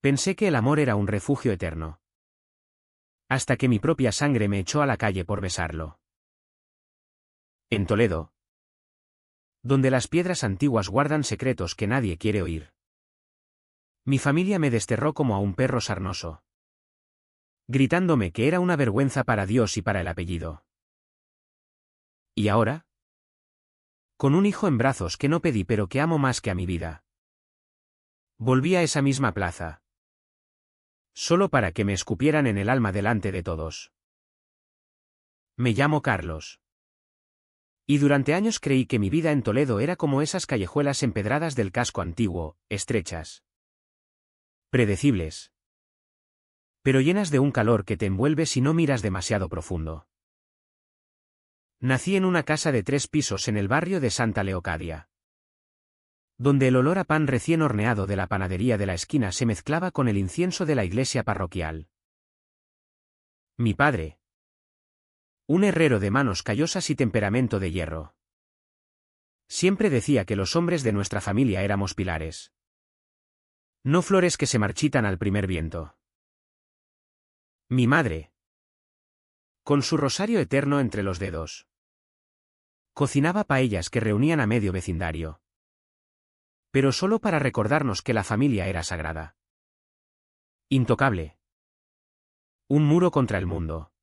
Pensé que el amor era un refugio eterno. Hasta que mi propia sangre me echó a la calle por besarlo. En Toledo, donde las piedras antiguas guardan secretos que nadie quiere oír. Mi familia me desterró como a un perro sarnoso, gritándome que era una vergüenza para Dios y para el apellido. ¿Y ahora? Con un hijo en brazos que no pedí pero que amo más que a mi vida. Volví a esa misma plaza. Solo para que me escupieran en el alma delante de todos. Me llamo Carlos. Y durante años creí que mi vida en Toledo era como esas callejuelas empedradas del casco antiguo, estrechas, predecibles, pero llenas de un calor que te envuelve si no miras demasiado profundo. Nací en una casa de 3 pisos en el barrio de Santa Leocadia, donde el olor a pan recién horneado de la panadería de la esquina se mezclaba con el incienso de la iglesia parroquial. Mi padre, un herrero de manos callosas y temperamento de hierro, siempre decía que los hombres de nuestra familia éramos pilares, no flores que se marchitan al primer viento. Mi madre, con su rosario eterno entre los dedos, cocinaba paellas que reunían a medio vecindario. Pero solo para recordarnos que la familia era sagrada. Intocable. Un muro contra el mundo.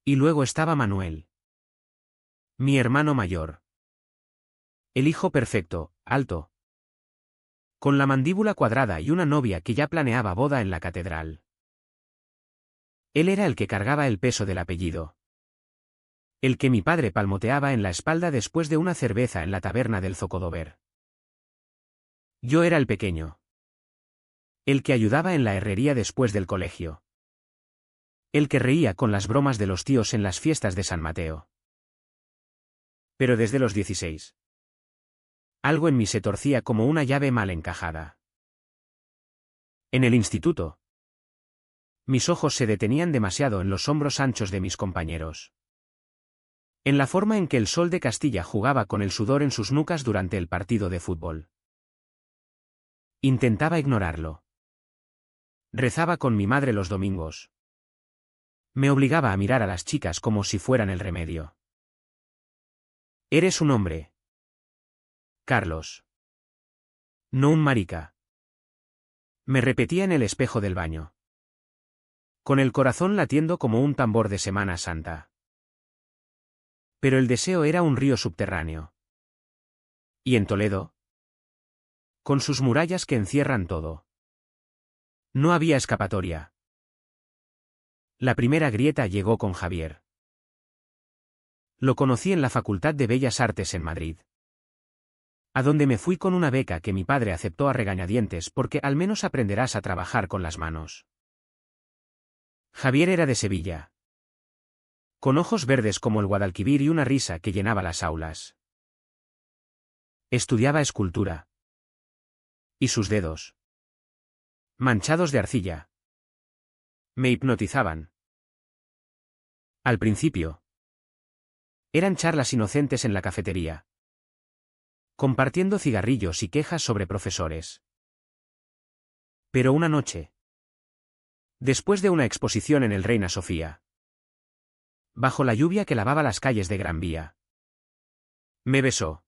Y luego estaba Manuel, mi hermano mayor. El hijo perfecto, alto, con la mandíbula cuadrada y una novia que ya planeaba boda en la catedral. Él era el que cargaba el peso del apellido. El que mi padre palmoteaba en la espalda después de una cerveza en la taberna del Zocodover. Yo era el pequeño. El que ayudaba en la herrería después del colegio. El que reía con las bromas de los tíos en las fiestas de San Mateo. Pero desde los 16. Algo en mí se torcía como una llave mal encajada. En el instituto. Mis ojos se detenían demasiado en los hombros anchos de mis compañeros. En la forma en que el sol de Castilla jugaba con el sudor en sus nucas durante el partido de fútbol. Intentaba ignorarlo. Rezaba con mi madre los domingos. Me obligaba a mirar a las chicas como si fueran el remedio. Eres un hombre, Carlos. No un marica. Me repetía en el espejo del baño, con el corazón latiendo como un tambor de Semana Santa. Pero el deseo era un río subterráneo. ¿Y en Toledo? Con sus murallas que encierran todo. No había escapatoria. La primera grieta llegó con Javier. Lo conocí en la Facultad de Bellas Artes en Madrid, a donde me fui con una beca que mi padre aceptó a regañadientes porque al menos aprenderás a trabajar con las manos. Javier era de Sevilla, con ojos verdes como el Guadalquivir y una risa que llenaba las aulas. Estudiaba escultura. Y sus dedos, manchados de arcilla, me hipnotizaban. Al principio, eran charlas inocentes en la cafetería, compartiendo cigarrillos y quejas sobre profesores. Pero una noche, después de una exposición en el Reina Sofía, bajo la lluvia que lavaba las calles de Gran Vía, me besó.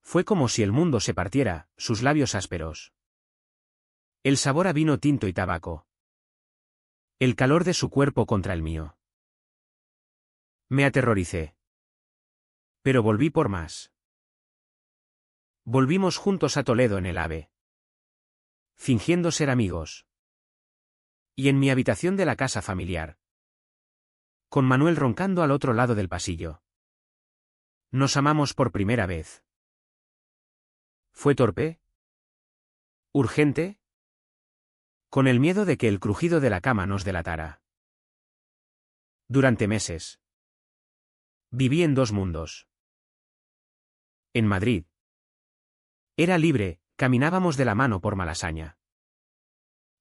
Fue como si el mundo se partiera, sus labios ásperos. El sabor a vino tinto y tabaco. El calor de su cuerpo contra el mío. Me aterroricé. Pero volví por más. Volvimos juntos a Toledo en el AVE, fingiendo ser amigos. Y en mi habitación de la casa familiar, con Manuel roncando al otro lado del pasillo, nos amamos por primera vez. ¿Fue torpe? ¿Urgente? Con el miedo de que el crujido de la cama nos delatara. Durante meses, viví en 2 mundos. En Madrid. Era libre, caminábamos de la mano por Malasaña.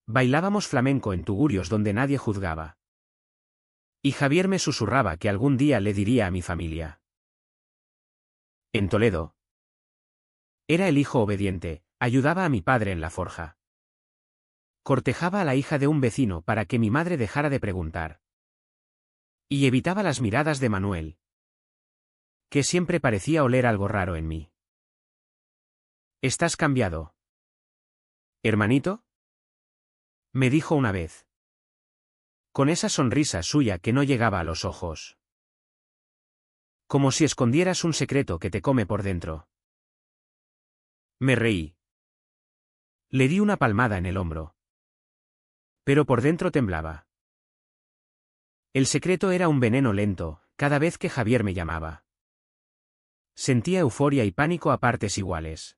Bailábamos flamenco en tugurios donde nadie juzgaba. Y Javier me susurraba que algún día le diría a mi familia. En Toledo. Era el hijo obediente, Ayudaba a mi padre en la forja. Cortejaba a la hija de un vecino para que mi madre dejara de preguntar. Y evitaba las miradas de Manuel, que siempre parecía oler algo raro en mí. ¿Estás cambiado, hermanito?, me dijo una vez, con esa sonrisa suya que no llegaba a los ojos. Como si escondieras un secreto que te come por dentro. Me reí. Le di una palmada en el hombro. Pero por dentro temblaba. El secreto era un veneno lento, cada vez que Javier me llamaba. Sentía euforia y pánico a partes iguales.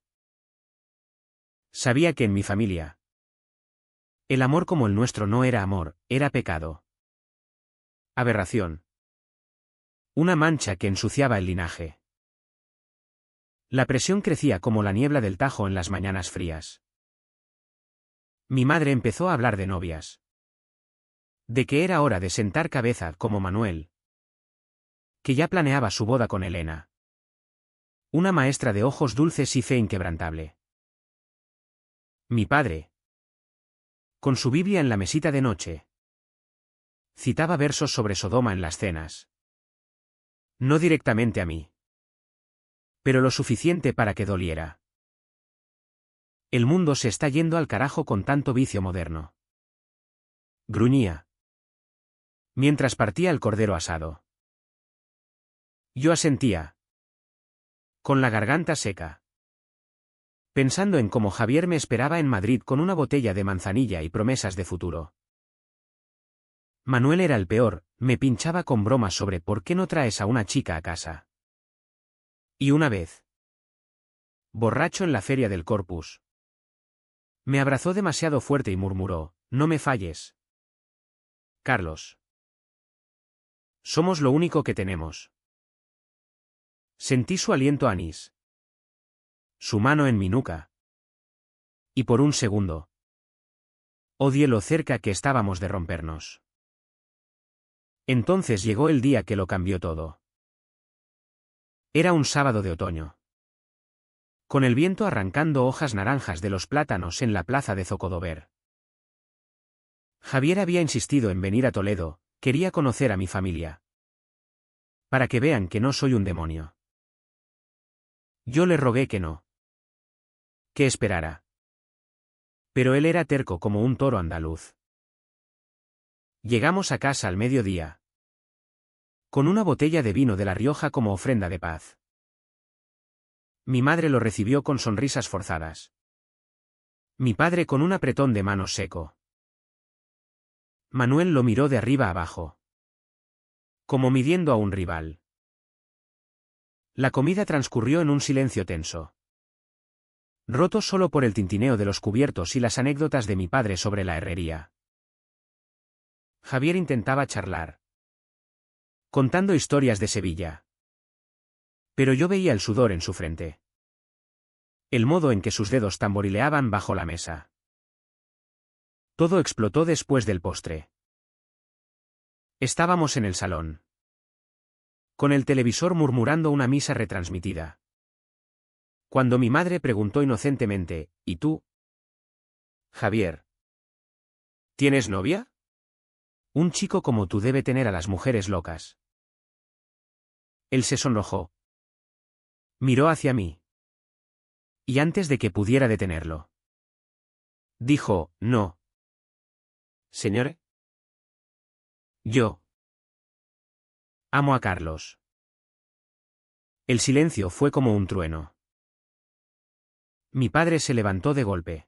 Sabía que en mi familia, el amor como el nuestro no era amor, era pecado. Aberración. Una mancha que ensuciaba el linaje. La presión crecía como la niebla del Tajo en las mañanas frías. Mi madre empezó a hablar de novias. De que era hora de sentar cabeza como Manuel. Que ya planeaba su boda con Elena. Una maestra de ojos dulces y fe inquebrantable. Mi padre, con su Biblia en la mesita de noche, citaba versos sobre Sodoma en las cenas. No directamente a mí, pero lo suficiente para que doliera. El mundo se está yendo al carajo con tanto vicio moderno. Gruñía. Mientras partía el cordero asado. Yo asentía. Con la garganta seca. Pensando en cómo Javier me esperaba en Madrid con una botella de manzanilla y promesas de futuro. Manuel era el peor, me pinchaba con bromas sobre por qué no traes a una chica a casa. Y una vez, borracho en la feria del Corpus, me abrazó demasiado fuerte y murmuró, no me falles, Carlos. Somos lo único que tenemos. Sentí su aliento anís. Su mano en mi nuca. Y por un segundo, odié lo cerca que estábamos de rompernos. Entonces llegó el día que lo cambió todo. Era un sábado de otoño. Con el viento arrancando hojas naranjas de los plátanos en la plaza de Zocodover. Javier había insistido en venir a Toledo, quería conocer a mi familia. Para que vean que no soy un demonio. Yo le rogué que no. Que esperara. Pero él era terco como un toro andaluz. Llegamos a casa al mediodía. Con una botella de vino de La Rioja como ofrenda de paz. Mi madre lo recibió con sonrisas forzadas. Mi padre con un apretón de manos seco. Manuel lo miró de arriba abajo. Como midiendo a un rival. La comida transcurrió en un silencio tenso. Roto solo por el tintineo de los cubiertos y las anécdotas de mi padre sobre la herrería. Javier intentaba charlar. Contando historias de Sevilla. Pero yo veía el sudor en su frente. El modo en que sus dedos tamborileaban bajo la mesa. Todo explotó después del postre. Estábamos en el salón. Con el televisor murmurando una misa retransmitida. Cuando mi madre preguntó inocentemente, ¿y tú, Javier? ¿Tienes novia? Un chico como tú debe tener a las mujeres locas. Él se sonrojó. Miró hacia mí. Y antes de que pudiera detenerlo, dijo, no. Señor. Yo amo a Carlos. El silencio fue como un trueno. Mi padre se levantó de golpe.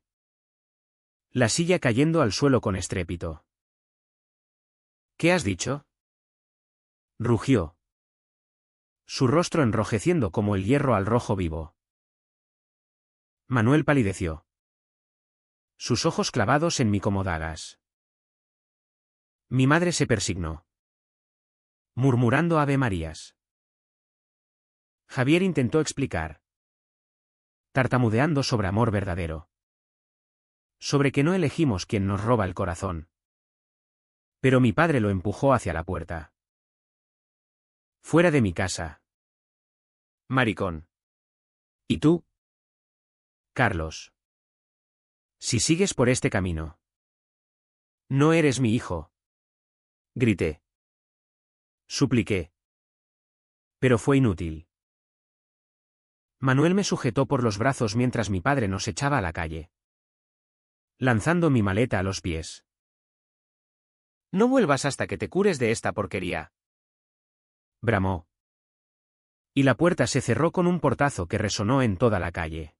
La silla cayendo al suelo con estrépito. ¿Qué has dicho? Rugió. Su rostro enrojeciendo como el hierro al rojo vivo. Manuel palideció. Sus ojos clavados en mí como dagas. Mi madre se persignó. Murmurando Ave Marías. Javier intentó explicar. Tartamudeando sobre amor verdadero. Sobre que no elegimos quien nos roba el corazón. Pero mi padre lo empujó hacia la puerta. Fuera de mi casa. Maricón. ¿Y tú? Carlos. Si sigues por este camino. No eres mi hijo. Grité. Supliqué. Pero fue inútil. Manuel me sujetó por los brazos mientras mi padre nos echaba a la calle, lanzando mi maleta a los pies. No vuelvas hasta que te cures de esta porquería, bramó. Y la puerta se cerró con un portazo que resonó en toda la calle.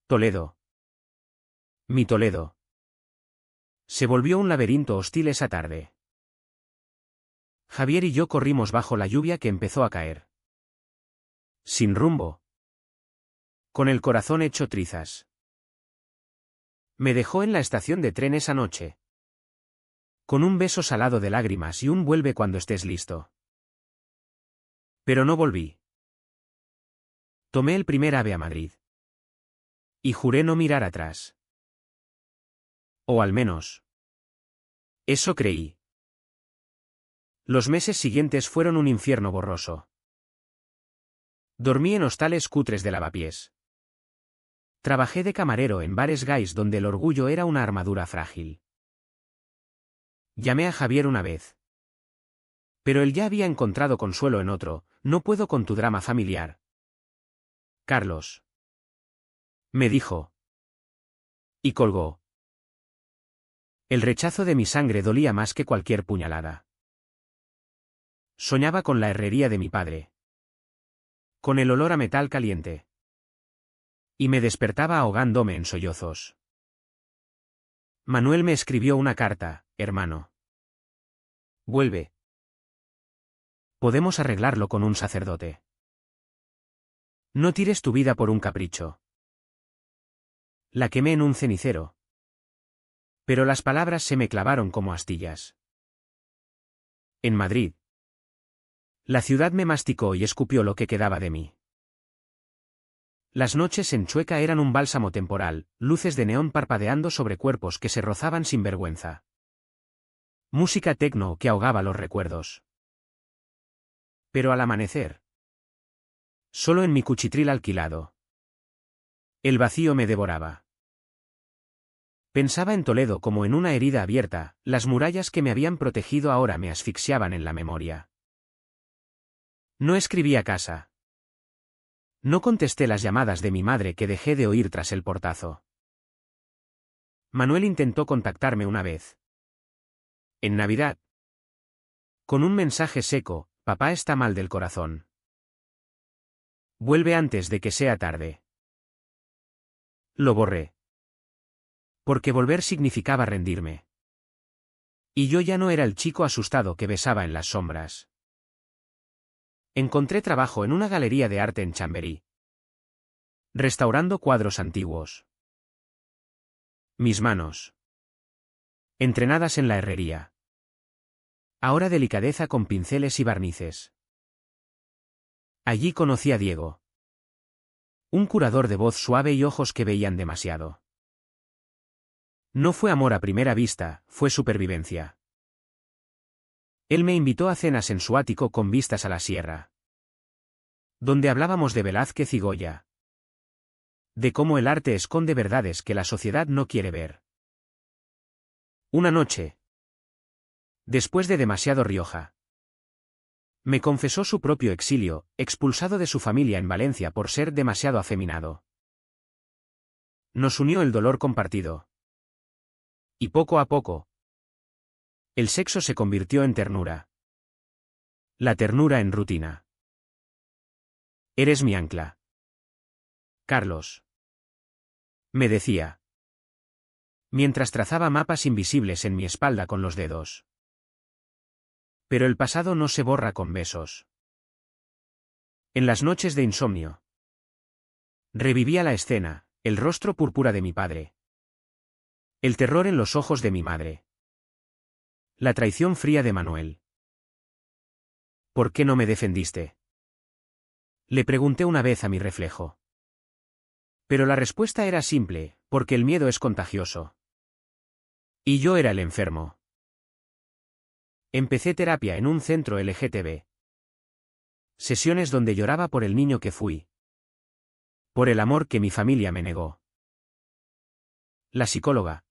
Toledo. Mi Toledo. Se volvió un laberinto hostil esa tarde. Javier y yo corrimos bajo la lluvia que empezó a caer. Sin rumbo. Con el corazón hecho trizas. Me dejó en la estación de tren esa noche. Con un beso salado de lágrimas y un vuelve cuando estés listo. Pero no volví. Tomé el primer AVE a Madrid. Y juré no mirar atrás. O al menos. Eso creí. Los meses siguientes fueron un infierno borroso. Dormí en hostales cutres de lavapiés. Trabajé de camarero en bares gays donde el orgullo era una armadura frágil. Llamé a Javier una vez. Pero él ya había encontrado consuelo en otro. No puedo con tu drama familiar, Carlos. Me dijo. Y colgó. El rechazo de mi sangre dolía más que cualquier puñalada. Soñaba con la herrería de mi padre. Con el olor a metal caliente. Y me despertaba ahogándome en sollozos. Manuel me escribió una carta, hermano. Vuelve. Podemos arreglarlo con un sacerdote. No tires tu vida por un capricho. La quemé en un cenicero. Pero las palabras se me clavaron como astillas. En Madrid. La ciudad me masticó y escupió lo que quedaba de mí. Las noches en Chueca eran un bálsamo temporal, luces de neón parpadeando sobre cuerpos que se rozaban sin vergüenza. Música tecno que ahogaba los recuerdos. Pero al amanecer. Solo en mi cuchitril alquilado. El vacío me devoraba. Pensaba en Toledo como en una herida abierta, las murallas que me habían protegido ahora me asfixiaban en la memoria. No escribí a casa. No contesté las llamadas de mi madre que dejé de oír tras el portazo. Manuel intentó contactarme una vez. En Navidad. Con un mensaje seco, papá está mal del corazón. Vuelve antes de que sea tarde. Lo borré. Porque volver significaba rendirme. Y yo ya no era el chico asustado que besaba en las sombras. Encontré trabajo en una galería de arte en Chamberí. Restaurando cuadros antiguos. Mis manos. Entrenadas en la herrería. Ahora delicadeza con pinceles y barnices. Allí conocí a Diego. Un curador de voz suave y ojos que veían demasiado. No fue amor a primera vista, fue supervivencia. Él me invitó a cenas en su ático con vistas a la sierra. Donde hablábamos de Velázquez y Goya. De cómo el arte esconde verdades que la sociedad no quiere ver. Una noche. Después de demasiado Rioja. Me confesó su propio exilio, expulsado de su familia en Valencia por ser demasiado afeminado. Nos unió el dolor compartido. Y poco a poco. El sexo se convirtió en ternura. La ternura en rutina. Eres mi ancla, Carlos. Me decía. Mientras trazaba mapas invisibles en mi espalda con los dedos. Pero el pasado no se borra con besos. En las noches de insomnio. Revivía la escena, el rostro púrpura de mi padre. El terror en los ojos de mi madre. La traición fría de Manuel. ¿Por qué no me defendiste? Le pregunté una vez a mi reflejo. Pero la respuesta era simple, porque el miedo es contagioso. Y yo era el enfermo. Empecé terapia en un centro LGTB. Sesiones donde lloraba por el niño que fui. Por el amor que mi familia me negó. La psicóloga.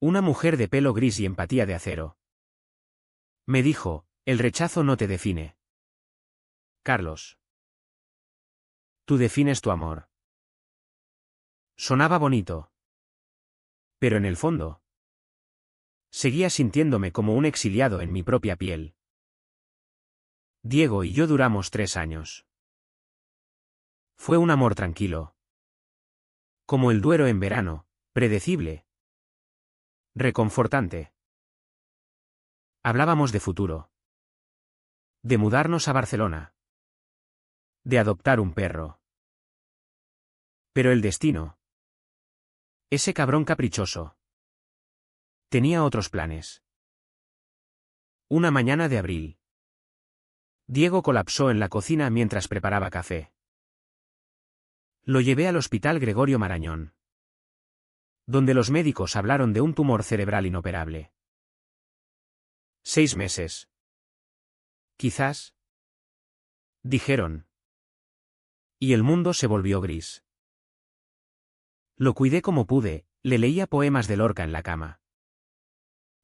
Una mujer de pelo gris y empatía de acero. Me dijo, el rechazo no te define. Carlos. Tú defines tu amor. Sonaba bonito. Pero en el fondo. Seguía sintiéndome como un exiliado en mi propia piel. Diego y yo duramos 3 años. Fue un amor tranquilo. Como el Duero en verano, predecible. Reconfortante. Hablábamos de futuro. De mudarnos a Barcelona. De adoptar un perro. Pero el destino. Ese cabrón caprichoso. Tenía otros planes. Una mañana de abril. Diego colapsó en la cocina mientras preparaba café. Lo llevé al Hospital Gregorio Marañón, donde los médicos hablaron de un tumor cerebral inoperable. 6 meses. Quizás. Dijeron. Y el mundo se volvió gris. Lo cuidé como pude, le leía poemas de Lorca en la cama.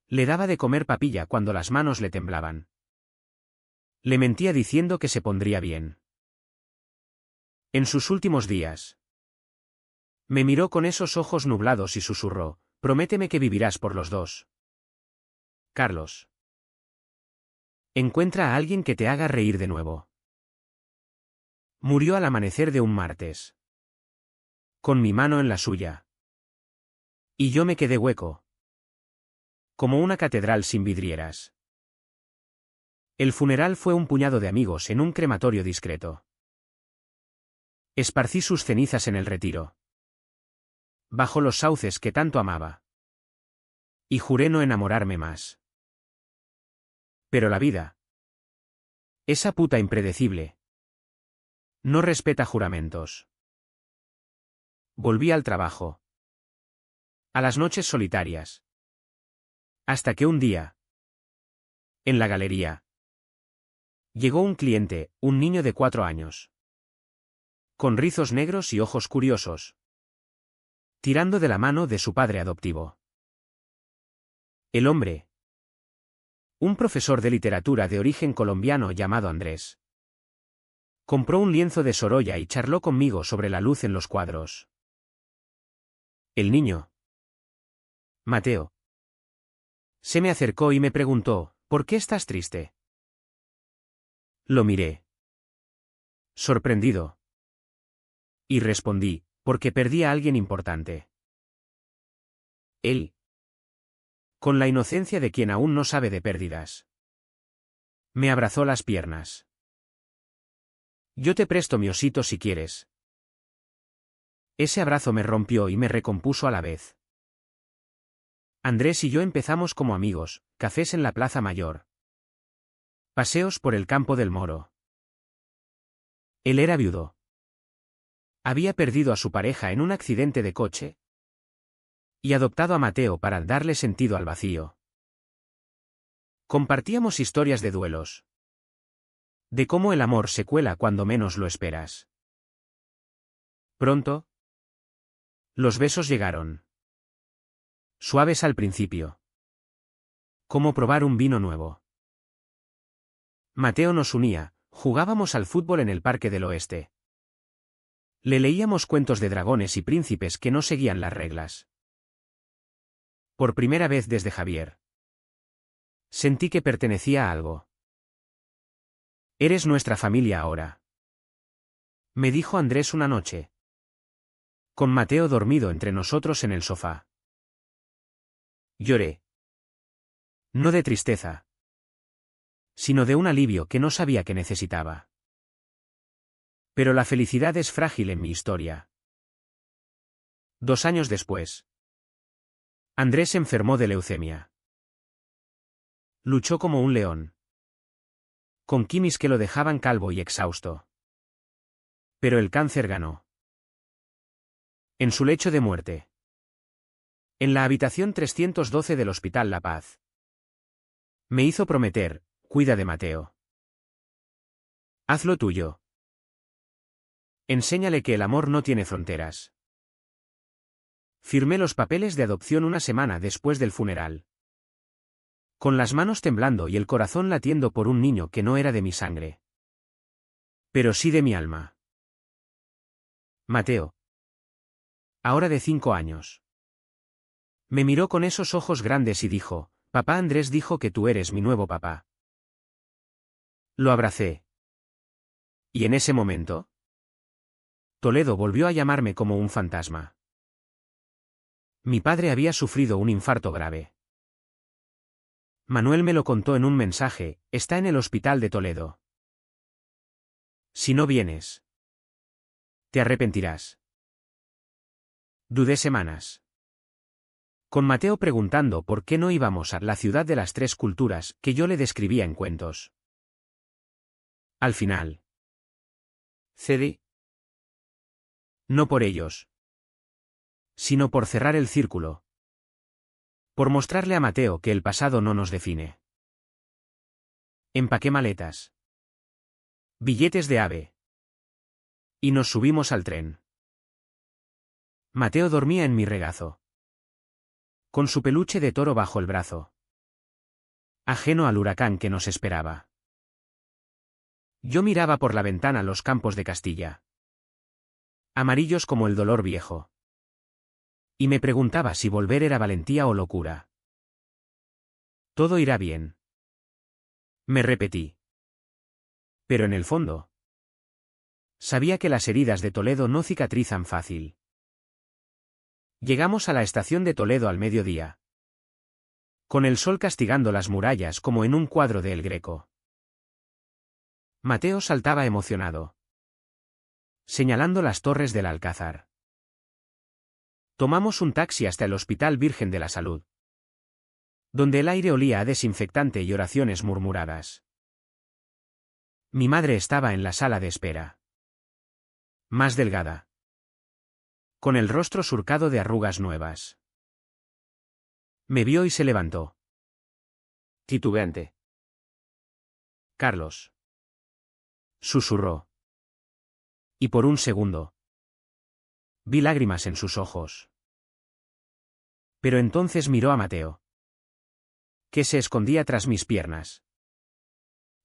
Le daba de comer papilla cuando las manos le temblaban. Le mentía diciendo que se pondría bien. En sus últimos días. Me miró con esos ojos nublados y susurró, prométeme que vivirás por los dos. Carlos. Encuentra a alguien que te haga reír de nuevo. Murió al amanecer de un martes. Con mi mano en la suya. Y yo me quedé hueco. Como una catedral sin vidrieras. El funeral fue un puñado de amigos en un crematorio discreto. Esparcí sus cenizas en el retiro. Bajo los sauces que tanto amaba. Y juré no enamorarme más. Pero la vida. Esa puta impredecible. No respeta juramentos. Volví al trabajo. A las noches solitarias. Hasta que un día. En la galería. Llegó un cliente, un niño de 4 años. Con rizos negros y ojos curiosos. Tirando de la mano de su padre adoptivo. El hombre. Un profesor de literatura de origen colombiano llamado Andrés. Compró un lienzo de Sorolla y charló conmigo sobre la luz en los cuadros. El niño. Mateo. Se me acercó y me preguntó, ¿por qué estás triste? Lo miré. Sorprendido. Y respondí, porque perdí a alguien importante. Él. Con la inocencia de quien aún no sabe de pérdidas. Me abrazó las piernas. Yo te presto mi osito si quieres. Ese abrazo me rompió y me recompuso a la vez. Andrés y yo empezamos como amigos, cafés en la Plaza Mayor. Paseos por el campo del Moro. Él era viudo. Había perdido a su pareja en un accidente de coche. Y adoptado a Mateo para darle sentido al vacío. Compartíamos historias de duelos. De cómo el amor se cuela cuando menos lo esperas. Pronto. Los besos llegaron. Suaves al principio. Como probar un vino nuevo. Mateo nos unía, jugábamos al fútbol en el Parque del Oeste. Le leíamos cuentos de dragones y príncipes que no seguían las reglas. Por primera vez desde Javier. Sentí que pertenecía a algo. Eres nuestra familia ahora. Me dijo Andrés una noche. Con Mateo dormido entre nosotros en el sofá. Lloré. No de tristeza. Sino de un alivio que no sabía que necesitaba. Pero la felicidad es frágil en mi historia. 2 años después. Andrés se enfermó de leucemia. Luchó como un león. Con quimis que lo dejaban calvo y exhausto. Pero el cáncer ganó. En su lecho de muerte. En la habitación 312 del Hospital La Paz. Me hizo prometer, cuida de Mateo. Haz lo tuyo. Enséñale que el amor no tiene fronteras. Firmé los papeles de adopción una semana después del funeral. Con las manos temblando y el corazón latiendo por un niño que no era de mi sangre. Pero sí de mi alma. Mateo. Ahora de 5 años. Me miró con esos ojos grandes y dijo, papá Andrés dijo que tú eres mi nuevo papá. Lo abracé. Y en ese momento, Toledo volvió a llamarme como un fantasma. Mi padre había sufrido un infarto grave. Manuel me lo contó en un mensaje, está en el hospital de Toledo. Si no vienes, te arrepentirás. Dudé semanas. Con Mateo preguntando por qué no íbamos a la ciudad de las 3 culturas que yo le describía en cuentos. Al final. Cedí. No por ellos, sino por cerrar el círculo. Por mostrarle a Mateo que el pasado no nos define. Empaqué maletas. Billetes de AVE. Y nos subimos al tren. Mateo dormía en mi regazo. Con su peluche de toro bajo el brazo. Ajeno al huracán que nos esperaba. Yo miraba por la ventana los campos de Castilla. Amarillos como el dolor viejo. Y me preguntaba si volver era valentía o locura. Todo irá bien. Me repetí. Pero en el fondo, sabía que las heridas de Toledo no cicatrizan fácil. Llegamos a la estación de Toledo al mediodía. Con el sol castigando las murallas como en un cuadro de El Greco. Mateo saltaba emocionado, señalando las torres del Alcázar. Tomamos un taxi hasta el Hospital Virgen de la Salud, donde el aire olía a desinfectante y oraciones murmuradas. Mi madre estaba en la sala de espera. Más delgada. Con el rostro surcado de arrugas nuevas. Me vio y se levantó. Titubeante. Carlos. Susurró. Y por un segundo, vi lágrimas en sus ojos. Pero entonces miró a Mateo, que se escondía tras mis piernas.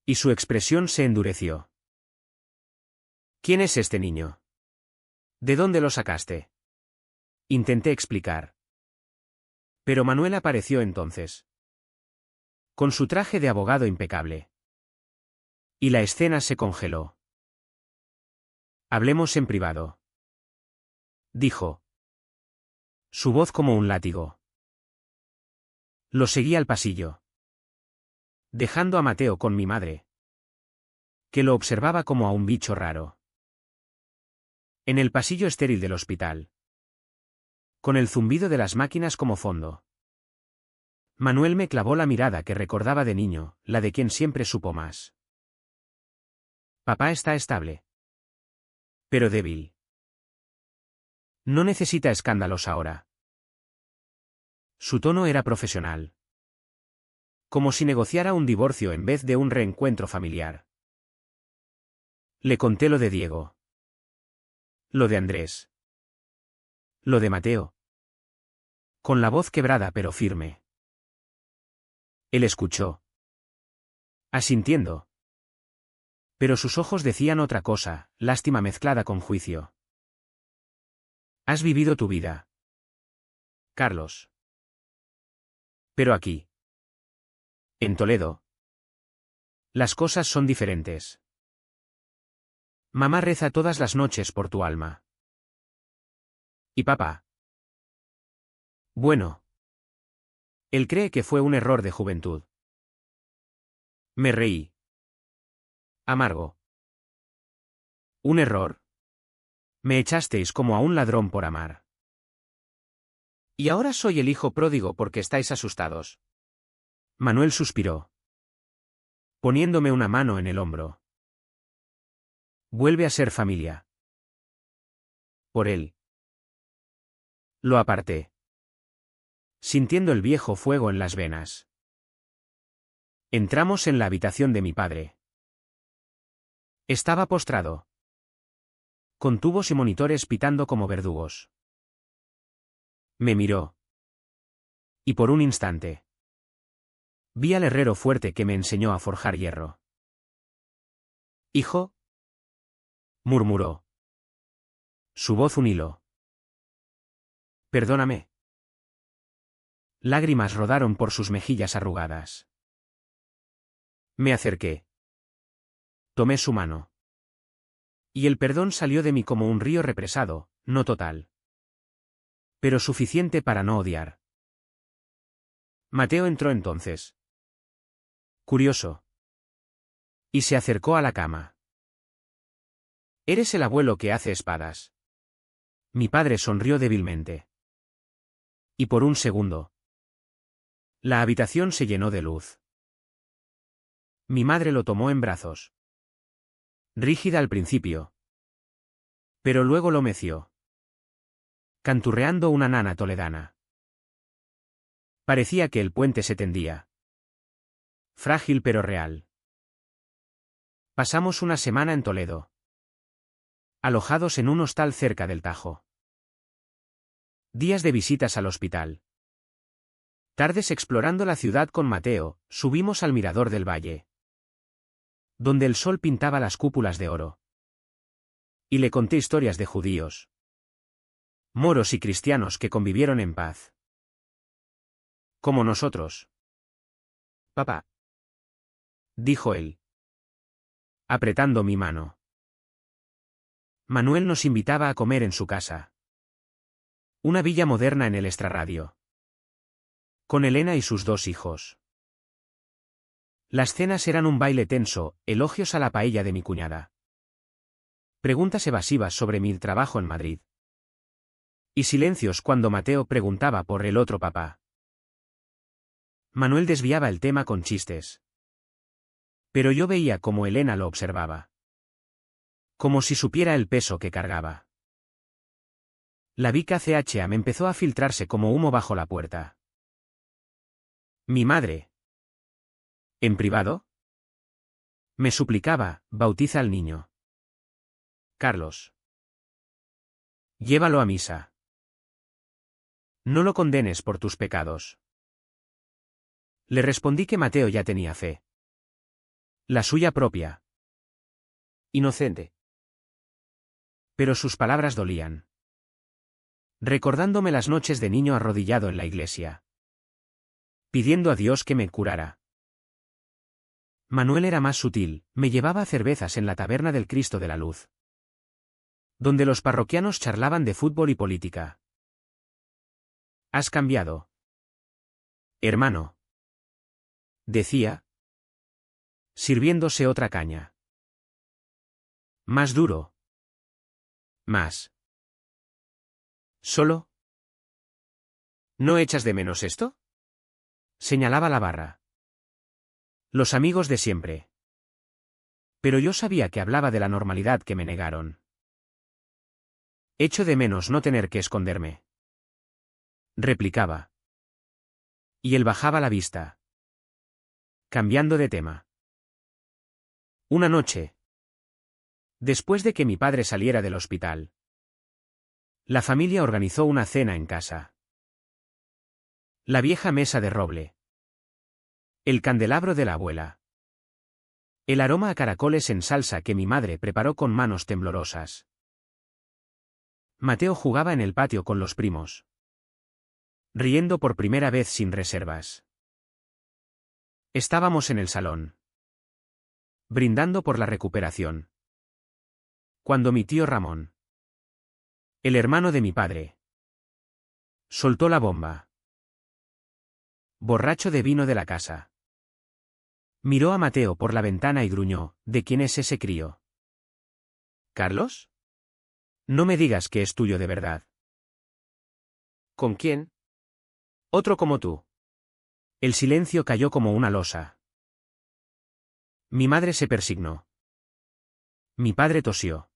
Y su expresión se endureció. ¿Quién es este niño? ¿De dónde lo sacaste? Intenté explicar. Pero Manuel apareció entonces. Con su traje de abogado impecable. Y la escena se congeló. Hablemos en privado. Dijo. Su voz como un látigo. Lo seguí al pasillo. Dejando a Mateo con mi madre, que lo observaba como a un bicho raro. En el pasillo estéril del hospital. Con el zumbido de las máquinas como fondo. Manuel me clavó la mirada que recordaba de niño, la de quien siempre supo más. Papá está estable. Pero débil. No necesita escándalos ahora. Su tono era profesional. Como si negociara un divorcio en vez de un reencuentro familiar. Le conté lo de Diego. Lo de Andrés. Lo de Mateo. Con la voz quebrada pero firme. Él escuchó. Asintiendo. Pero sus ojos decían otra cosa, lástima mezclada con juicio. Has vivido tu vida, Carlos. Pero aquí. En Toledo. Las cosas son diferentes. Mamá reza todas las noches por tu alma. ¿Y papá? Bueno. Él cree que fue un error de juventud. Me reí. Amargo. ¿Un error? Me echasteis como a un ladrón por amar. Y ahora soy el hijo pródigo porque estáis asustados. Manuel suspiró, poniéndome una mano en el hombro. Vuelve a ser familia. Por él. Lo aparté, sintiendo el viejo fuego en las venas. Entramos en la habitación de mi padre. Estaba postrado, con tubos y monitores pitando como verdugos. Me miró. Y por un instante vi al herrero fuerte que me enseñó a forjar hierro. Hijo, murmuró. Su voz un hilo. Perdóname. Lágrimas rodaron por sus mejillas arrugadas. Me acerqué. Tomé su mano. Y el perdón salió de mí como un río represado, no total, pero suficiente para no odiar. Mateo entró entonces. Curioso. Y se acercó a la cama. ¿Eres el abuelo que hace espadas? Mi padre sonrió débilmente. Y por un segundo, la habitación se llenó de luz. Mi madre lo tomó en brazos. Rígida al principio. Pero luego lo meció. Canturreando una nana toledana. Parecía que el puente se tendía. Frágil pero real. Pasamos una semana en Toledo. Alojados en un hostal cerca del Tajo. Días de visitas al hospital. Tardes explorando la ciudad con Mateo, subimos al mirador del valle, donde el sol pintaba las cúpulas de oro. Y le conté historias de judíos, moros y cristianos que convivieron en paz. Como nosotros. Papá, dijo él, apretando mi mano. Manuel nos invitaba a comer en su casa. Una villa moderna en el extrarradio. Con Elena y sus 2 hijos. Las cenas eran un baile tenso, elogios a la paella de mi cuñada. Preguntas evasivas sobre mi trabajo en Madrid. Y silencios cuando Mateo preguntaba por el otro papá. Manuel desviaba el tema con chistes. Pero yo veía cómo Elena lo observaba. Como si supiera el peso que cargaba. La Vica CHA me empezó a filtrarse como humo bajo la puerta. Mi madre. ¿En privado? Me suplicaba, bautiza al niño. Carlos. Llévalo a misa. No lo condenes por tus pecados. Le respondí que Mateo ya tenía fe. La suya propia. Inocente. Pero sus palabras dolían. Recordándome las noches de niño arrodillado en la iglesia. Pidiendo a Dios que me curara. Manuel era más sutil, me llevaba a cervezas en la taberna del Cristo de la Luz, donde los parroquianos charlaban de fútbol y política. Has cambiado, hermano, decía, sirviéndose otra caña. Más duro. Más. ¿Solo? ¿No echas de menos esto? Señalaba la barra. Los amigos de siempre. Pero yo sabía que hablaba de la normalidad que me negaron. Echo de menos no tener que esconderme. Replicaba. Y él bajaba la vista. Cambiando de tema. Una noche. Después de que mi padre saliera del hospital. La familia organizó una cena en casa. La vieja mesa de roble. El candelabro de la abuela. El aroma a caracoles en salsa que mi madre preparó con manos temblorosas. Mateo jugaba en el patio con los primos. Riendo por primera vez sin reservas. Estábamos en el salón. Brindando por la recuperación. Cuando mi tío Ramón, el hermano de mi padre, soltó la bomba. Borracho de vino de la casa. Miró a Mateo por la ventana y gruñó, ¿de quién es ese crío? ¿Carlos? No me digas que es tuyo de verdad. ¿Con quién? Otro como tú. El silencio cayó como una losa. Mi madre se persignó. Mi padre tosió.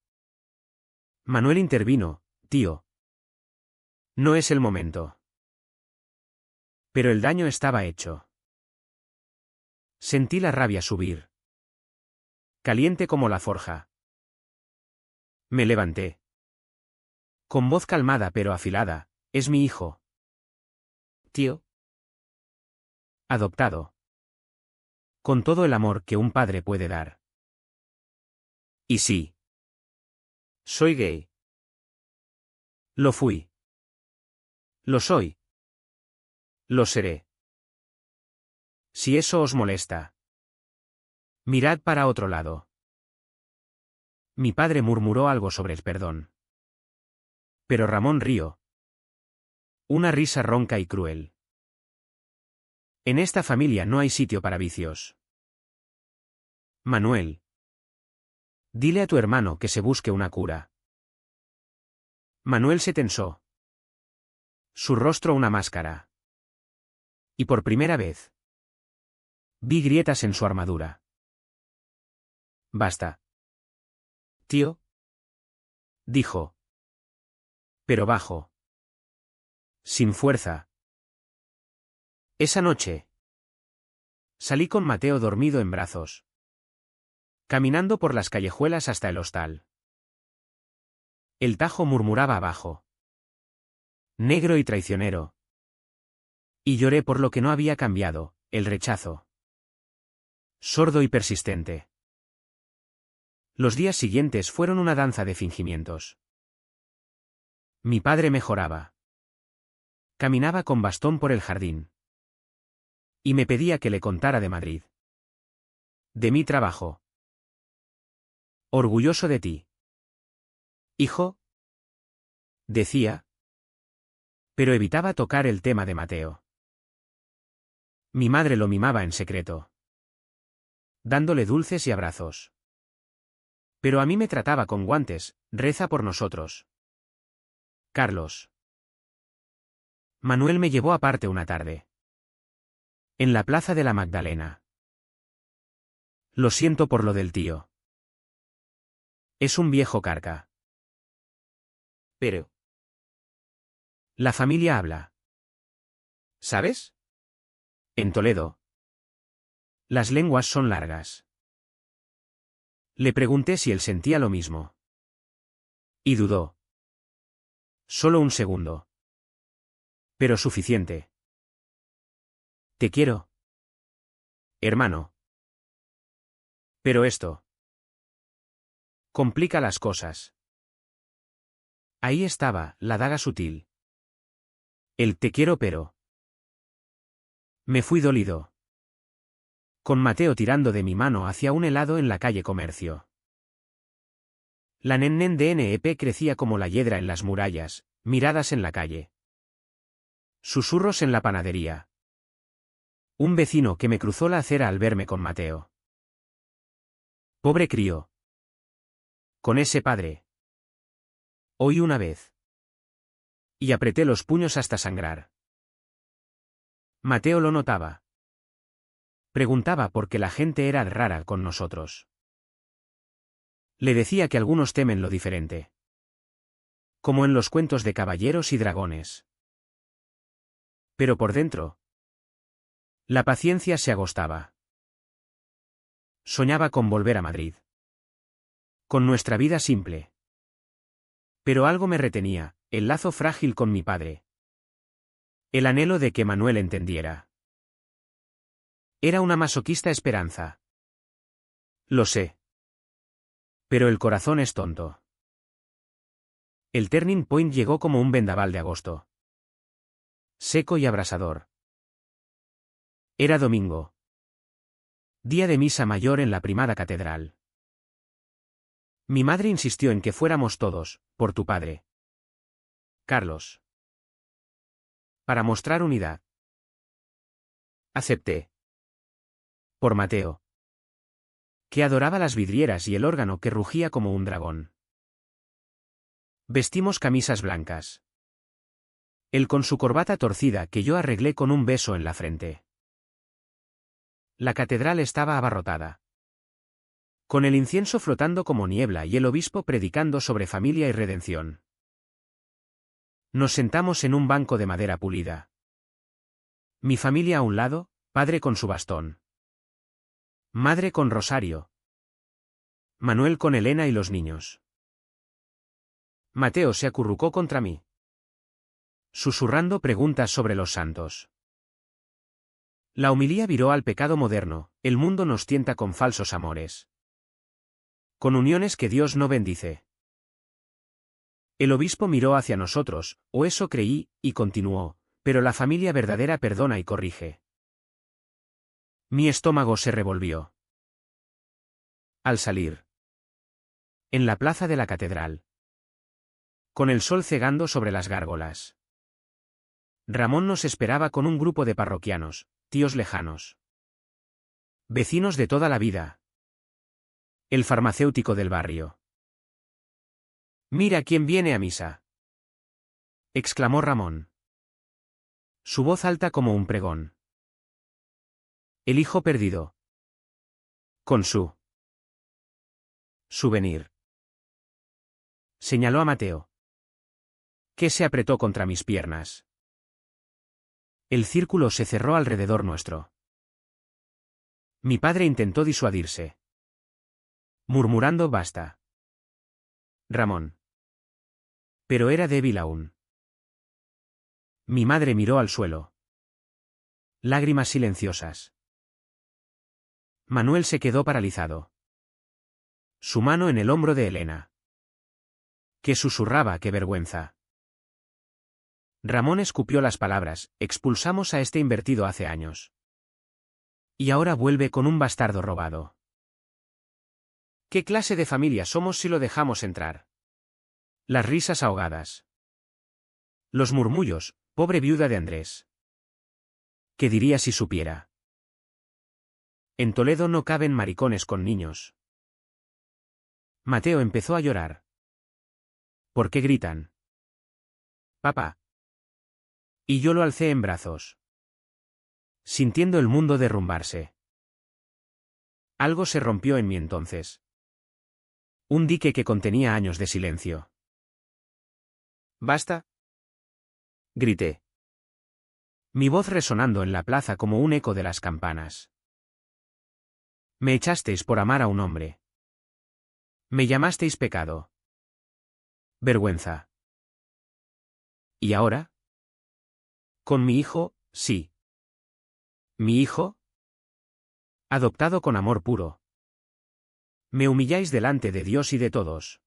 Manuel intervino, tío. No es el momento. Pero el daño estaba hecho. Sentí la rabia subir. Caliente como la forja. Me levanté. Con voz calmada pero afilada, es mi hijo, Tío. Adoptado. Con todo el amor que un padre puede dar. Y sí. Soy gay. Lo fui. Lo soy. Lo seré. Si eso os molesta. Mirad para otro lado. Mi padre murmuró algo sobre el perdón. Pero Ramón rió. Una risa ronca y cruel. En esta familia no hay sitio para vicios. Manuel. Dile a tu hermano que se busque una cura. Manuel se tensó. Su rostro una máscara. Y por primera vez. Vi grietas en su armadura. Basta. Tío. Dijo. Pero bajo. Sin fuerza. Esa noche. Salí con Mateo dormido en brazos. Caminando por las callejuelas hasta el hostal. El Tajo murmuraba abajo. Negro y traicionero. Y lloré por lo que no había cambiado, el rechazo. Sordo y persistente. Los días siguientes fueron una danza de fingimientos. Mi padre mejoraba. Caminaba con bastón por el jardín. Y me pedía que le contara de Madrid. De mi trabajo. Orgulloso de ti. Hijo. Decía. Pero evitaba tocar el tema de Mateo. Mi madre lo mimaba en secreto. Dándole dulces y abrazos. Pero a mí me trataba con guantes, reza por nosotros. Carlos. Manuel me llevó aparte una tarde. En la plaza de la Magdalena. Lo siento por lo del tío. Es un viejo carca. Pero. La familia habla. ¿Sabes? En Toledo. Las lenguas son largas. Le pregunté si él sentía lo mismo. Y dudó. Solo un segundo. Pero suficiente. Te quiero. Hermano. Pero esto. Complica las cosas. Ahí estaba, la daga sutil. El te quiero pero. Me fui dolido. Con Mateo tirando de mi mano hacia un helado en la calle Comercio. La nennen de NEP crecía como la hiedra en las murallas, miradas en la calle. Susurros en la panadería. Un vecino que me cruzó la acera al verme con Mateo. Pobre crío. Con ese padre. Oí una vez. Y apreté los puños hasta sangrar. Mateo lo notaba. Preguntaba por qué la gente era rara con nosotros. Le decía que algunos temen lo diferente. Como en los cuentos de caballeros y dragones. Pero por dentro. La paciencia se agostaba. Soñaba con volver a Madrid. Con nuestra vida simple. Pero algo me retenía, el lazo frágil con mi padre. El anhelo de que Manuel entendiera. Era una masoquista esperanza. Lo sé. Pero el corazón es tonto. El turning point llegó como un vendaval de agosto. Seco y abrasador. Era domingo. Día de misa mayor en la primada catedral. Mi madre insistió en que fuéramos todos, por tu padre. Carlos. Para mostrar unidad. Acepté. Por Mateo. Que adoraba las vidrieras y el órgano que rugía como un dragón. Vestimos camisas blancas. Él con su corbata torcida que yo arreglé con un beso en la frente. La catedral estaba abarrotada. Con el incienso flotando como niebla y el obispo predicando sobre familia y redención. Nos sentamos en un banco de madera pulida. Mi familia a un lado, padre con su bastón. Madre con rosario. Manuel con Elena y los niños. Mateo se acurrucó contra mí. susurrando preguntas sobre los santos. La homilía viró al pecado moderno: el mundo nos tienta con falsos amores, con uniones que Dios no bendice. El obispo miró hacia nosotros, o eso creí, y continuó: pero la familia verdadera perdona y corrige. Mi estómago se revolvió. Al salir, en la plaza de la catedral, con el sol cegando sobre las gárgolas, Ramón nos esperaba con un grupo de parroquianos, tíos lejanos, vecinos de toda la vida. El farmacéutico del barrio. «Mira quién viene a misa», exclamó Ramón. Su voz alta como un pregón. El hijo perdido. Con su souvenir. Señaló a Mateo, que se apretó contra mis piernas. El círculo se cerró alrededor nuestro. Mi padre intentó disuadirse, murmurando: «Basta, Ramón». Pero era débil aún. Mi madre miró al suelo. Lágrimas silenciosas. Manuel se quedó paralizado. Su mano en el hombro de Elena, que susurraba: «¡Qué vergüenza!». Ramón escupió las palabras: «Expulsamos a este invertido hace años. Y ahora vuelve con un bastardo robado. ¿Qué clase de familia somos si lo dejamos entrar?». Las risas ahogadas. Los murmullos: «Pobre viuda de Andrés. ¿Qué diría si supiera? En Toledo no caben maricones con niños». Mateo empezó a llorar. «¿Por qué gritan, papá?». Y yo lo alcé en brazos, sintiendo el mundo derrumbarse. Algo se rompió en mí entonces. Un dique que contenía años de silencio. «¡Basta!», grité. Mi voz resonando en la plaza como un eco de las campanas. Me echasteis por amar a un hombre. Me llamasteis pecado. Vergüenza. ¿Y ahora? Con mi hijo, sí. ¿Mi hijo? Adoptado con amor puro. Me humilláis delante de Dios y de todos.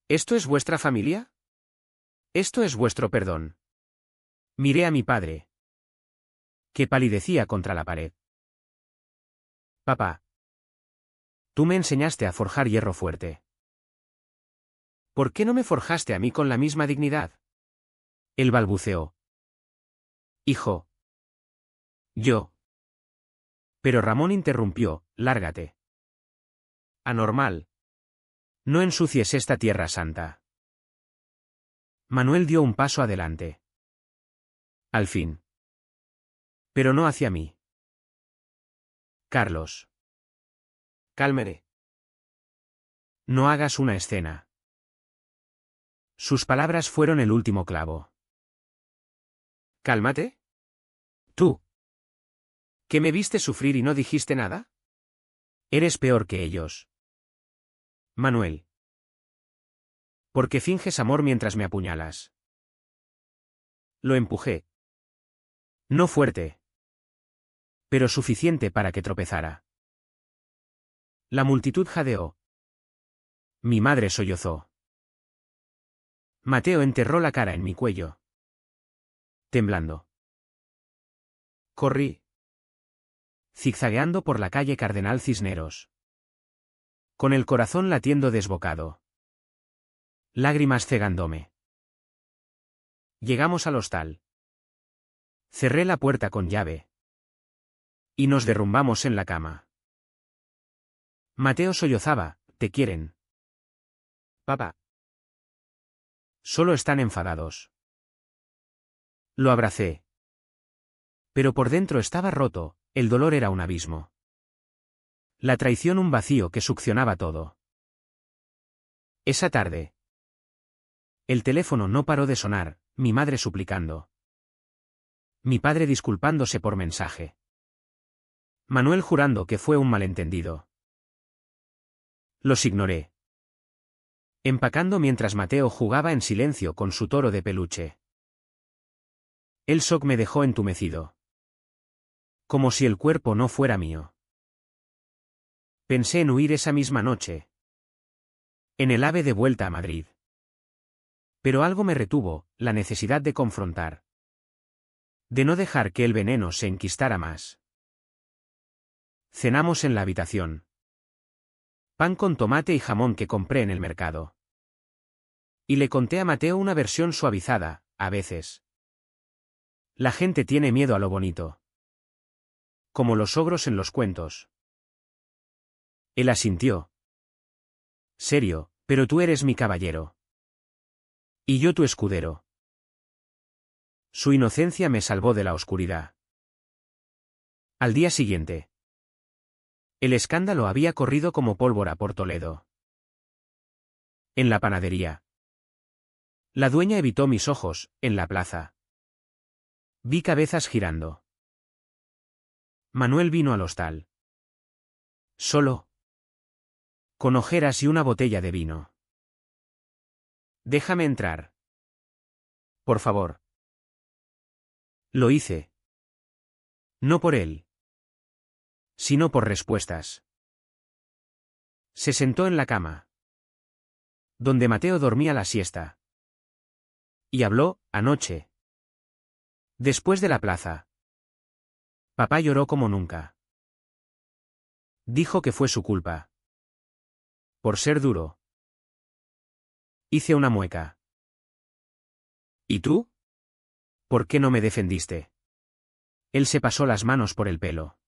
¿Esto es vuestra familia? ¿Esto es vuestro perdón?». Miré a mi padre, que palidecía contra la pared. «Papá, tú me enseñaste a forjar hierro fuerte. ¿Por qué no me forjaste a mí con la misma dignidad?». Él balbuceó: «Hijo. Yo». Pero Ramón interrumpió: «Lárgate. Anormal. No ensucies esta tierra santa». Manuel dio un paso adelante. Al fin. Pero no hacia mí. «Carlos. Cálmere. No hagas una escena». Sus palabras fueron el último clavo. «¿Cálmate? Tú, que me viste sufrir y no dijiste nada. Eres peor que ellos, Manuel. Porque finges amor mientras me apuñalas». Lo empujé. No fuerte, pero suficiente para que tropezara. La multitud jadeó. Mi madre sollozó. Mateo enterró la cara en mi cuello, temblando. Corrí, zigzagueando por la calle Cardenal Cisneros, con el corazón latiendo desbocado, lágrimas cegándome. Llegamos al hostal. Cerré la puerta con llave. Y nos derrumbamos en la cama. Mateo sollozaba: «Te quieren, papá. Solo están enfadados». Lo abracé. Pero por dentro estaba roto, el dolor era un abismo. La traición un vacío que succionaba todo. Esa tarde. El teléfono no paró de sonar, mi madre suplicando. Mi padre disculpándose por mensaje. Manuel jurando que fue un malentendido. Los ignoré. Empacando mientras Mateo jugaba en silencio con su toro de peluche. El shock me dejó entumecido. Como si el cuerpo no fuera mío. Pensé en huir esa misma noche. En el AVE de vuelta a Madrid. Pero algo me retuvo, la necesidad de confrontar. De no dejar que el veneno se enquistara más. Cenamos en la habitación. Pan con tomate y jamón que compré en el mercado. Y le conté a Mateo una versión suavizada, a veces. La gente tiene miedo a lo bonito. Como los ogros en los cuentos. Él asintió. Serio, pero tú eres mi caballero. Y yo tu escudero. Su inocencia me salvó de la oscuridad. Al día siguiente. El escándalo había corrido como pólvora por Toledo. En la panadería. La dueña evitó mis ojos, en la plaza. Vi cabezas girando. Manuel vino al hostal. Solo. Con ojeras y una botella de vino. Déjame entrar. Por favor. Lo hice. No por él. Sino por respuestas. Se sentó en la cama. Donde Mateo dormía la siesta. Y habló, anoche. Después de la plaza. Papá lloró como nunca. Dijo que fue su culpa. Por ser duro. Hice una mueca. ¿Y tú? ¿Por qué no me defendiste? Él se pasó las manos por el pelo.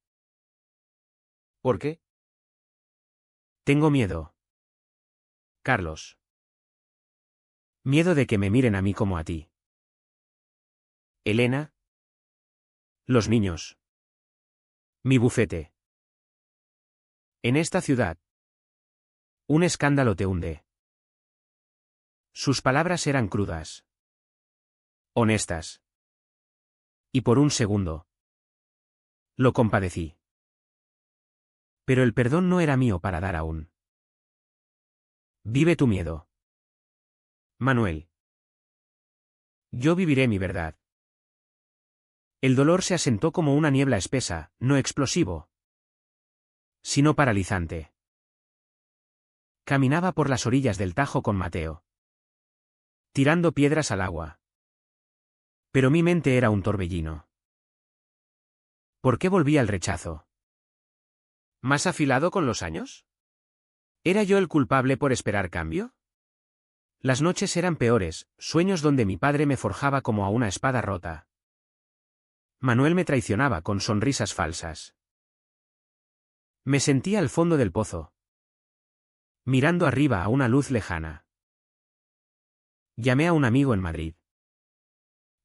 ¿Por qué? Tengo miedo. Carlos. Miedo de que me miren a mí como a ti. Elena. Los niños. Mi bufete. En esta ciudad. Un escándalo te hunde. Sus palabras eran crudas. Honestas. Y por un segundo. Lo compadecí. Pero el perdón no era mío para dar aún. Vive tu miedo. Manuel. Yo viviré mi verdad. El dolor se asentó como una niebla espesa, no explosivo, sino paralizante. Caminaba por las orillas del Tajo con Mateo. Tirando piedras al agua. Pero mi mente era un torbellino. ¿Por qué volvía al rechazo? ¿Más afilado con los años? ¿Era yo el culpable por esperar cambio? Las noches eran peores, sueños donde mi padre me forjaba como a una espada rota. Manuel me traicionaba con sonrisas falsas. Me sentía al fondo del pozo. Mirando arriba a una luz lejana. Llamé a un amigo en Madrid.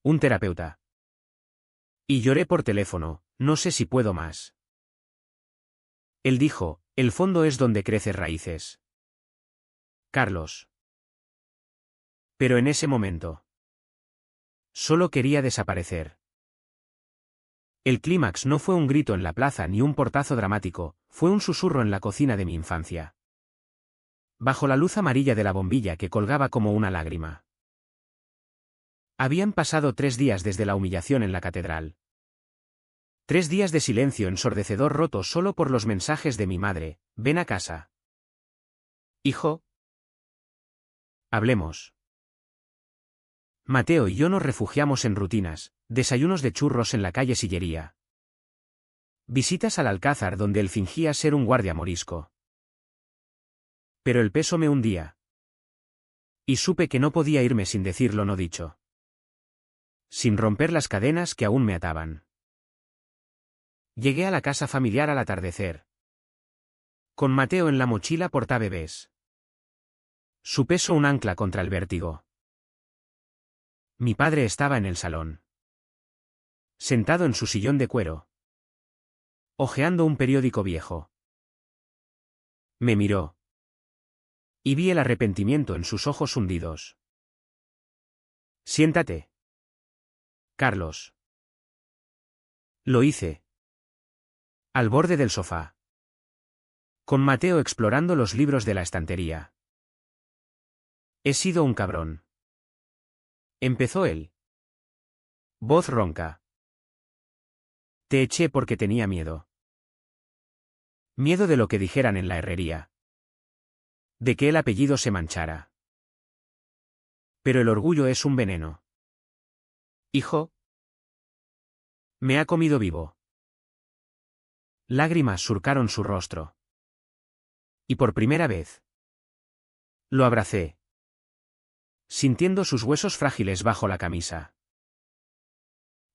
Un terapeuta. Y lloré por teléfono, no sé si puedo más. Él dijo, el fondo es donde crecen raíces. Carlos. Pero en ese momento. Solo quería desaparecer. El clímax no fue un grito en la plaza ni un portazo dramático, fue un susurro en la cocina de mi infancia. Bajo la luz amarilla de la bombilla que colgaba como una lágrima. Habían pasado 3 días desde la humillación en la catedral. 3 días de silencio ensordecedor roto solo por los mensajes de mi madre, ven a casa. Hijo. Hablemos. Mateo y yo nos refugiamos en rutinas, desayunos de churros en la calle Sillería. Visitas al Alcázar donde él fingía ser un guardia morisco. Pero el peso me hundía. Y supe que no podía irme sin decir lo no dicho. Sin romper las cadenas que aún me ataban. Llegué a la casa familiar al atardecer. Con Mateo en la mochila portabebés. Su peso un ancla contra el vértigo. Mi padre estaba en el salón. Sentado en su sillón de cuero. Hojeando un periódico viejo. Me miró. Y vi el arrepentimiento en sus ojos hundidos. Siéntate. Carlos. Lo hice. Al borde del sofá. Con Mateo explorando los libros de la estantería. He sido un cabrón. Empezó él. Voz ronca. Te eché porque tenía miedo. Miedo de lo que dijeran en la herrería. De que el apellido se manchara. Pero el orgullo es un veneno. Hijo, Me ha comido vivo. Lágrimas surcaron su rostro. Y por primera vez lo abracé, sintiendo sus huesos frágiles bajo la camisa.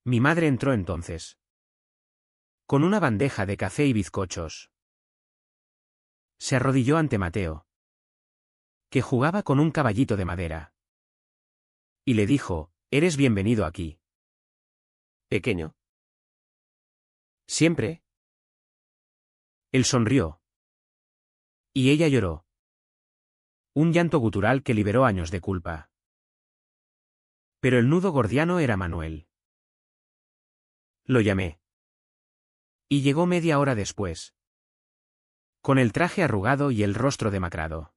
Mi madre entró entonces, con una bandeja de café y bizcochos. Se arrodilló ante Mateo, que jugaba con un caballito de madera. Y le dijo, «Eres bienvenido aquí». pequeño. Siempre. Él sonrió. Y ella lloró. Un llanto gutural que liberó años de culpa. Pero el nudo gordiano era Manuel. Lo llamé. Y llegó media hora después, con el traje arrugado y el rostro demacrado.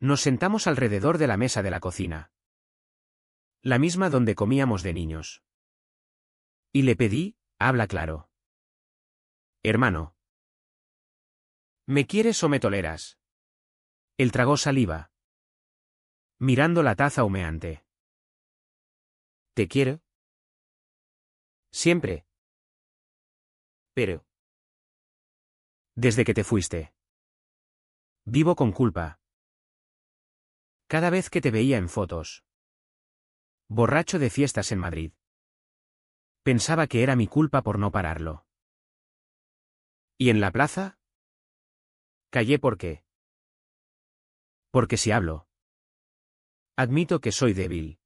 Nos sentamos alrededor de la mesa de la cocina. La misma donde comíamos de niños. Y le pedí, habla claro. Hermano. ¿Me quieres o me toleras? Él tragó saliva, mirando la taza humeante. ¿Te quiero? Siempre. Pero. Desde que te fuiste. Vivo con culpa. Cada vez que te veía en fotos. Borracho de fiestas en Madrid. Pensaba que era mi culpa por no pararlo. ¿Y en la plaza? Callé porque si hablo. Admito que soy débil.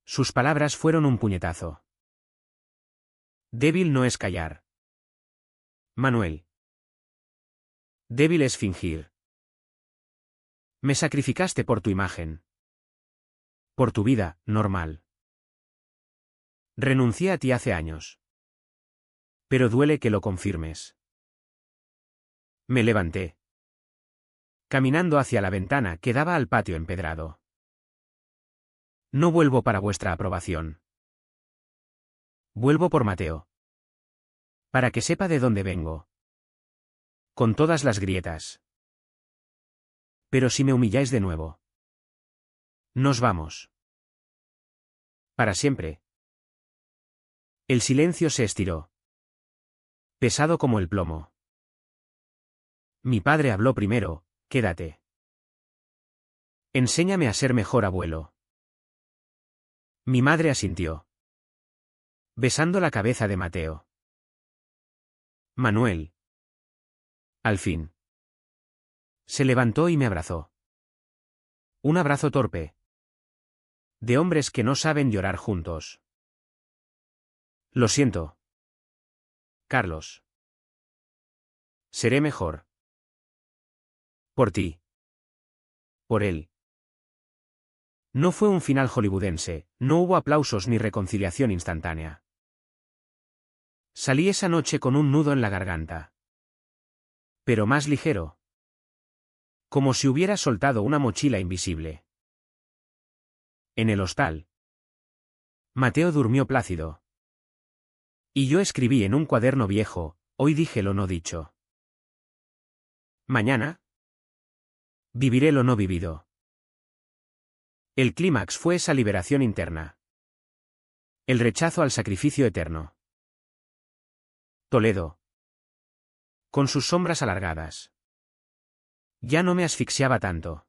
Sus palabras fueron un puñetazo. Débil no es callar. Manuel. Débil es fingir. Me sacrificaste por tu imagen. Por tu vida, normal. Renuncié a ti hace años. Pero duele que lo confirmes. Me levanté, caminando hacia la ventana que daba al patio empedrado. No vuelvo para vuestra aprobación. Vuelvo por Mateo. Para que sepa de dónde vengo. Con todas las grietas. Pero si me humilláis de nuevo. Nos vamos. Para siempre. El silencio se estiró. Pesado como el plomo. Mi padre habló primero, quédate. Enséñame a ser mejor abuelo. Mi madre asintió, besando la cabeza de Mateo. Manuel. Al fin. Se levantó y me abrazó. Un abrazo torpe. De hombres que no saben llorar juntos. Lo siento. Carlos. Seré mejor. Por ti. Por él. No fue un final hollywoodense, no hubo aplausos ni reconciliación instantánea. Salí esa noche con un nudo en la garganta. Pero más ligero. Como si hubiera soltado una mochila invisible. En el hostal. Mateo durmió plácido. Y yo escribí en un cuaderno viejo, hoy dije lo no dicho. Mañana. Viviré lo no vivido. El clímax fue esa liberación interna. El rechazo al sacrificio eterno. Toledo. Con sus sombras alargadas. Ya no me asfixiaba tanto.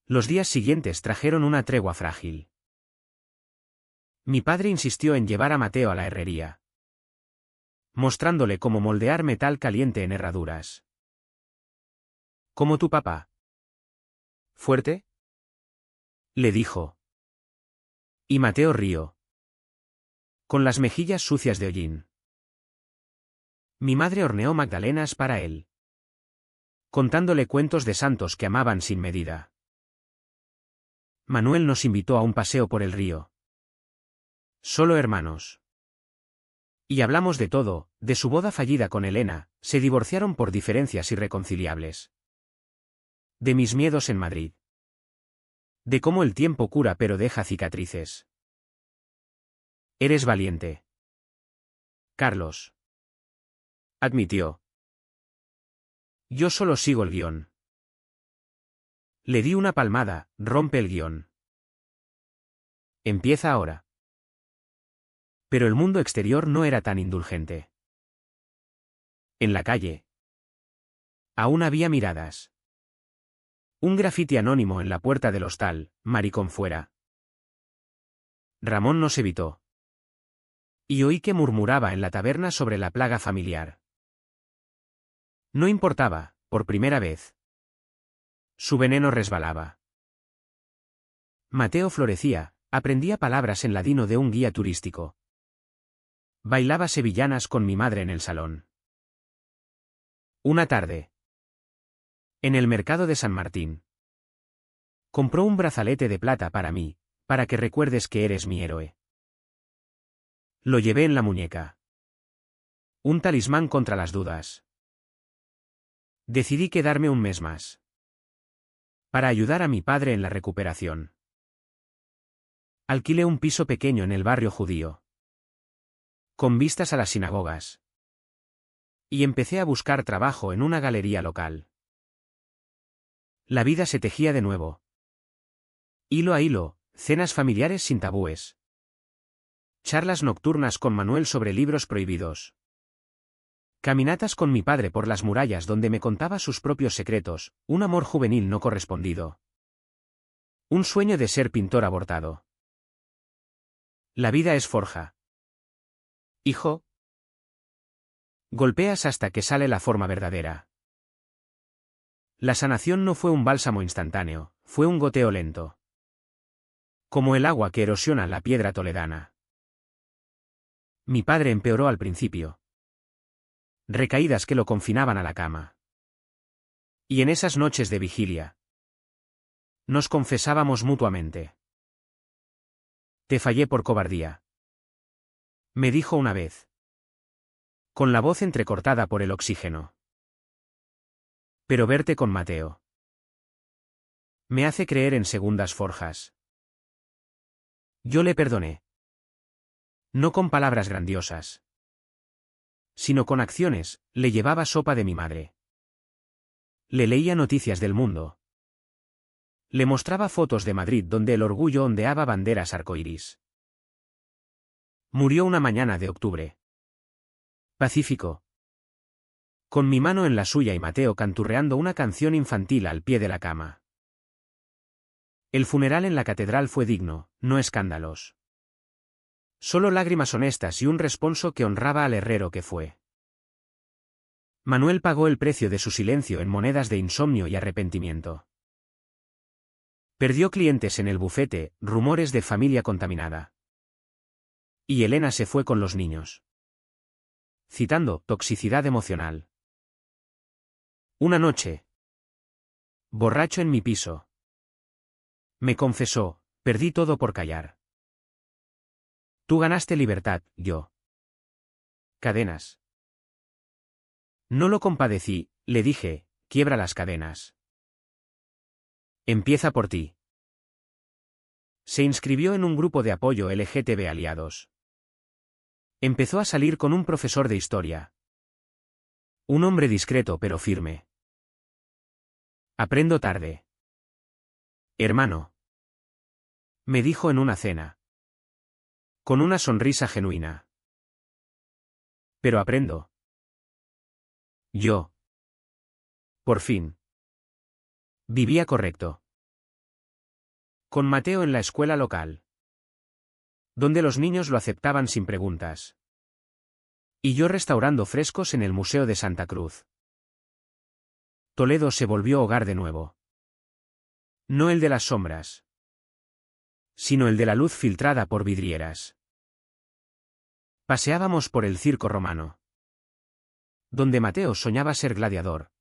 Los días siguientes trajeron una tregua frágil. Mi padre insistió en llevar a Mateo a la herrería, mostrándole cómo moldear metal caliente en herraduras. ¿Como tu papá? ¿Fuerte?, le dijo. Y Mateo rió, con las mejillas sucias de hollín. Mi madre horneó magdalenas para él, contándole cuentos de santos que amaban sin medida. Manuel nos invitó a un paseo por el río. Solo hermanos. Y hablamos de todo, de su boda fallida con Elena, se divorciaron por diferencias irreconciliables. De mis miedos en Madrid. De cómo el tiempo cura pero deja cicatrices. Eres valiente. Carlos. Admitió. Yo solo sigo el guión. Le di una palmada, rompe el guión. Empieza ahora. Pero el mundo exterior no era tan indulgente. En la calle. Aún había miradas. Un grafiti anónimo en la puerta del hostal, maricón fuera. Ramón nos evitó. Y oí que murmuraba en la taberna sobre la plaga familiar. No importaba, por primera vez. Su veneno resbalaba. Mateo florecía, aprendía palabras en ladino de un guía turístico. Bailaba sevillanas con mi madre en el salón. Una tarde. En el mercado de San Martín. Compró un brazalete de plata para mí, para que recuerdes que eres mi héroe. Lo llevé en la muñeca. Un talismán contra las dudas. Decidí quedarme un mes más. Para ayudar a mi padre en la recuperación. Alquilé un piso pequeño en el barrio judío. Con vistas a las sinagogas. Y empecé a buscar trabajo en una galería local. La vida se tejía de nuevo. Hilo a hilo, cenas familiares sin tabúes. Charlas nocturnas con Manuel sobre libros prohibidos. Caminatas con mi padre por las murallas donde me contaba sus propios secretos, un amor juvenil no correspondido. Un sueño de ser pintor abortado. La vida es forja. Hijo. Golpeas hasta que sale la forma verdadera. La sanación no fue un bálsamo instantáneo, fue un goteo lento. Como el agua que erosiona la piedra toledana. Mi padre empeoró al principio. Recaídas que lo confinaban a la cama. Y en esas noches de vigilia. Nos confesábamos mutuamente. Te fallé por cobardía. Me dijo una vez. Con la voz entrecortada por el oxígeno. Pero verte con Mateo. Me hace creer en segundas forjas. Yo le perdoné. No con palabras grandiosas. Sino con acciones, le llevaba sopa de mi madre. Le leía noticias del mundo. Le mostraba fotos de Madrid donde el orgullo ondeaba banderas arcoíris. Murió una mañana de octubre. Pacífico. Con mi mano en la suya y Mateo canturreando una canción infantil al pie de la cama. El funeral en la catedral fue digno, no escándalos. Solo lágrimas honestas y un responso que honraba al herrero que fue. Manuel pagó el precio de su silencio en monedas de insomnio y arrepentimiento. Perdió clientes en el bufete, rumores de familia contaminada. Y Elena se fue con los niños. Citando, toxicidad emocional. Una noche. Borracho en mi piso. Me confesó, perdí todo por callar. Tú ganaste libertad, yo. Cadenas. No lo compadecí, le dije, quiebra las cadenas. Empieza por ti. Se inscribió en un grupo de apoyo LGTB aliados. Empezó a salir con un profesor de historia. Un hombre discreto pero firme. Aprendo tarde. Hermano. Me dijo en una cena. Con una sonrisa genuina. Pero aprendo. Yo. Por fin. Vivía correcto. Con Mateo en la escuela local. Donde los niños lo aceptaban sin preguntas. Y yo restaurando frescos en el Museo de Santa Cruz. Toledo se volvió hogar de nuevo. No el de las sombras. Sino el de la luz filtrada por vidrieras. Paseábamos por el circo romano. Donde Mateo soñaba ser gladiador.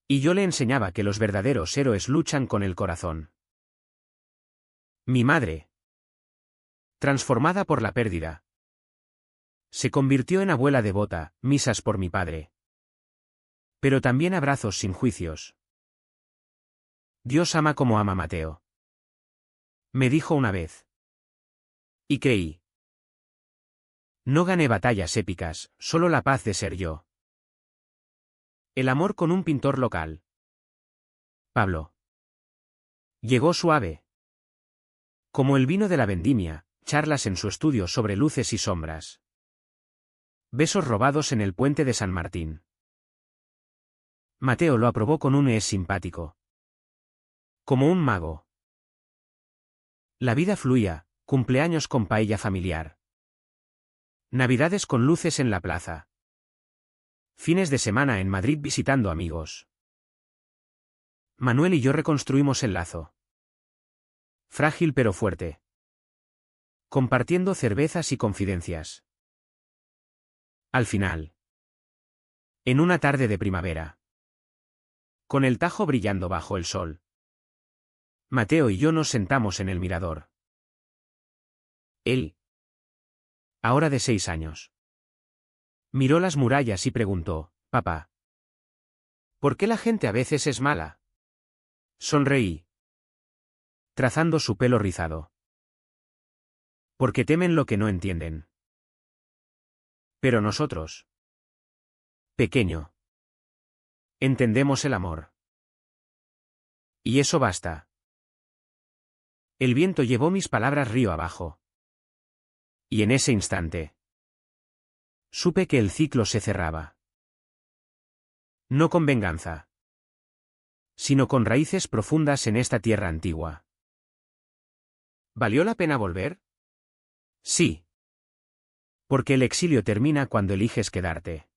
Y yo le enseñaba que los verdaderos héroes luchan con el corazón. Mi madre. Transformada por la pérdida. Se convirtió en abuela devota, misas por mi padre. Pero también abrazos sin juicios. Dios ama como ama Mateo. Me dijo una vez. Y creí. No gané batallas épicas, solo la paz de ser yo. El amor con un pintor local. Pablo. Llegó suave. Como el vino de la vendimia, charlas en su estudio sobre luces y sombras. Besos robados en el puente de San Martín. Mateo lo aprobó con un es simpático. Como un mago. La vida fluía, cumpleaños con paella familiar. Navidades con luces en la plaza. Fines de semana en Madrid visitando amigos. Manuel y yo reconstruimos el lazo. Frágil pero fuerte. Compartiendo cervezas y confidencias. Al final. En una tarde de primavera. Con el Tajo brillando bajo el sol. Mateo y yo nos sentamos en el mirador. Él. Ahora de 6 años. Miró las murallas y preguntó, «Papá, ¿por qué la gente a veces es mala?» Sonreí. Trazando su pelo rizado. Porque temen lo que no entienden. Pero nosotros. Pequeño. Entendemos el amor. Y eso basta. El viento llevó mis palabras río abajo. Y en ese instante. Supe que el ciclo se cerraba. No con venganza. Sino con raíces profundas en esta tierra antigua. ¿Valió la pena volver? Sí. Porque el exilio termina cuando eliges quedarte.